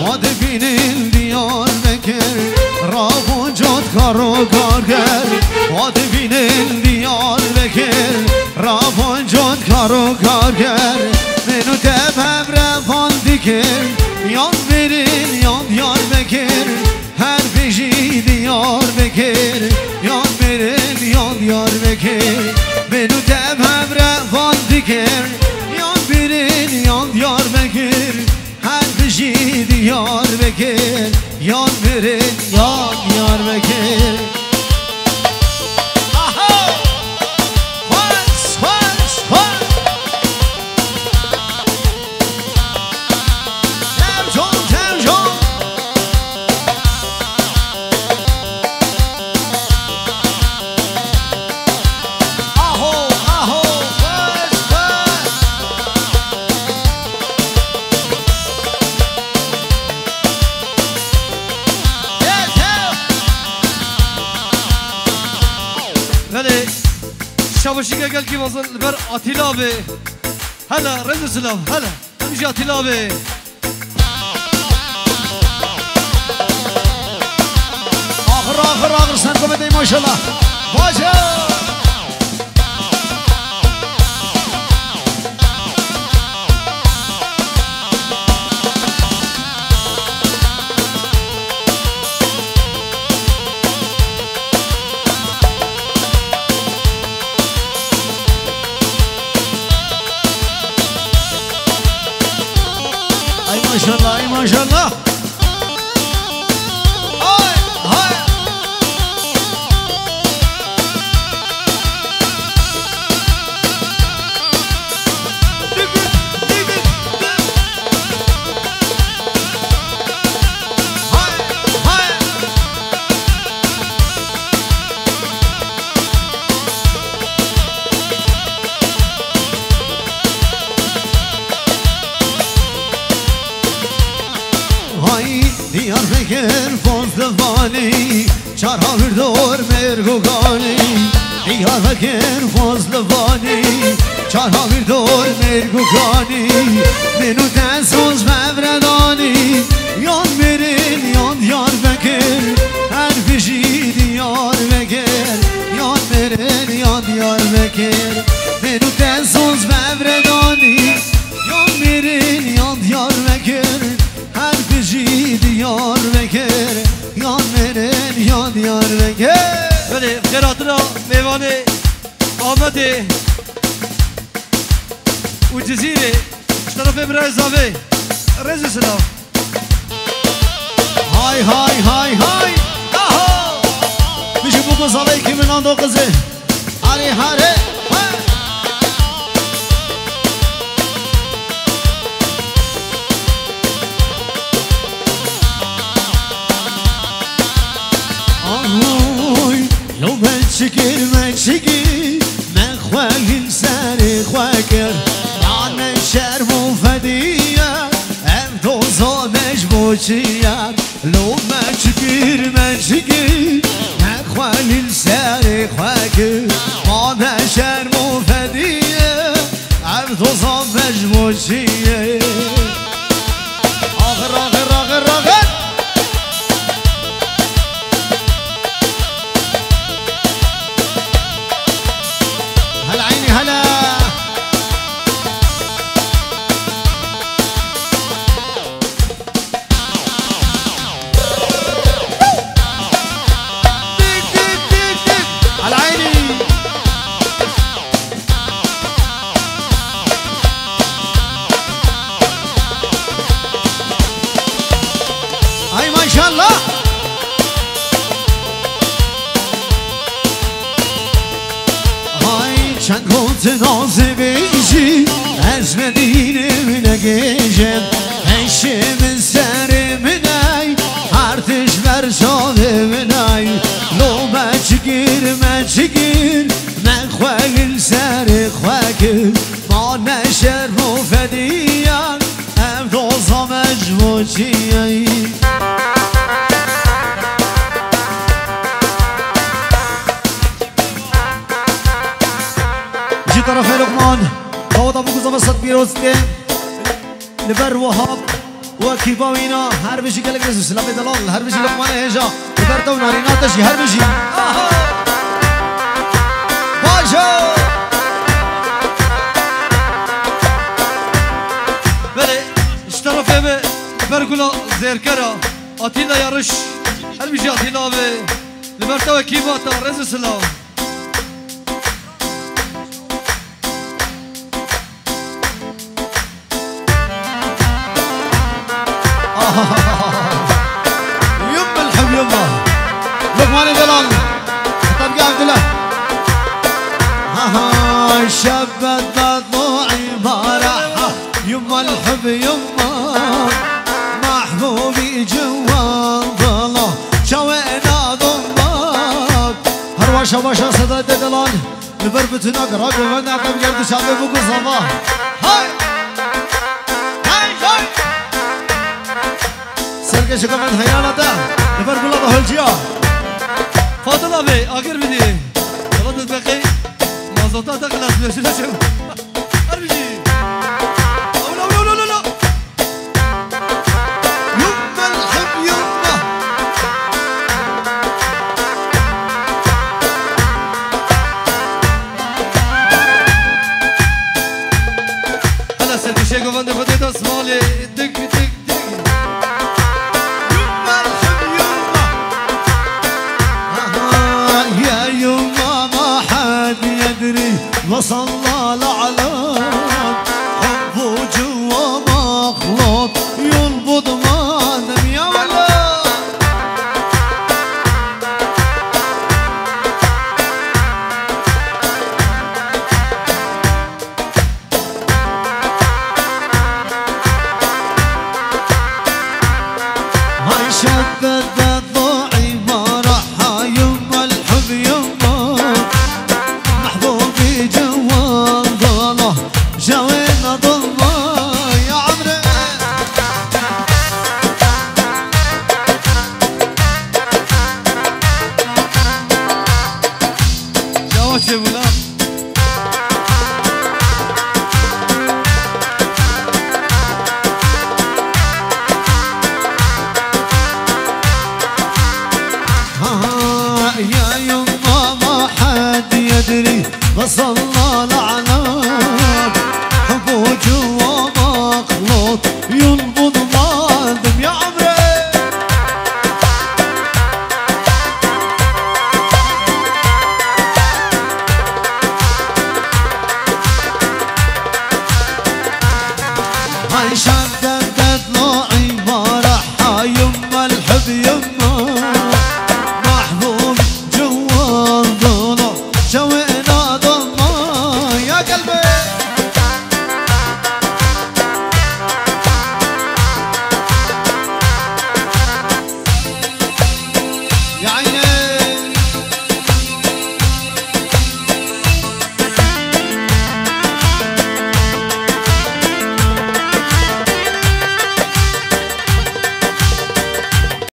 ماده بینین دیار بکر راب و جد کار و کارگر ماده بینین دیار بکر راب و جد کار و کارگر منو تبهم رفان دیگر یاد برین یاد یار بکر هر پیشی دیار بکر یاد برین یاد یار بکر منو تبهم رفان دیگر یاد برین یاد یار بکر هر پیشی دیار بکر یاد برین یاد یار بکر شاباشی که گل کی وصل بر آتیلا به هلا رز سلام هلا همش آتیلا به آخر سن کو بده ماشاءالله باشه ما شاء الله دیار بکر فازلوانی چارها بردور مرگوگانی دیار بکر فازلوانی چارها بردور مرگوگانی منو دستوز مبردانی یاد برین یاد یار بکر هر پیشی دیار بکر یاد برین یاد یار بکر منو دستوز مبردانی یاد برین یاد یار بکر هر پیشی دیار بکر یاد برین یاد یار بکر بله خیراتنا میوان آمده و جزیره طرف برای زاوه رز سلام های های های های آها میشه بگو زاوه که من آن قزه هره هره لو من شكر من خواهل ساري خواكر عنا شرب وفدية أبدو صامش بوشية لو من شكر من خواهل ساري خواكر عنا شرب وفدية أبدو صامش بوشية آخر آخر آخر آخر هلا على عيني هاي ما شاء الله چند گفت نازه بیشی از مدینه منگیشم هشه من سر منای هرتش بر شاده منای لو مچگیر من خواهل سر خواهل ما نشر مفدیان هم دوزا مجموعی طرف لقمان خوض ابو قزم الصد بيروزتين لبر وهاب وكيباوينا هر بشي قالك رسول سلام دلال هر بشي لقمان هجا وبرتو نارينا تشي هر بشي باشا بله اشترافه به برگولا زیرکرا آتیلا یارش هر بشي آتیلا به لبرتو کیباتا رسول سلام يما الحب يما لقمان دلال طبقة عبد الله شبت بضلوعي فرحة يما الحب يما محبوبي جوان ظله شوينا ضمك هرواشا باشا صدى دلال لبربتنا قراب وغنى قبل قرد شعبي بوكو صباح هاي سرگه شکمت حیانه ده نفر گلا ده هلچیا فاضل abi آگر بدی حالا دزبقی مازوتا تا خلاص بشنه شو هر بشی اولا اولا اولا اولا يما الحب يما هلا سرگه شکمت خودی دست مالی دک دک دک وصلى العلام حبه جوا مخلوط ينبض ما دم يا ولد هاي شدت ضلوعي ما راح يما الحب يما محبوبي جوا ضله جوينا ضمه يا عمري جواد شبولا يا يما ما حد يدري وصلى العناب حبه جوا مخلوط ينبض ما دم يا عمري هاي شدت ضلوعي ما راح يما الحب يما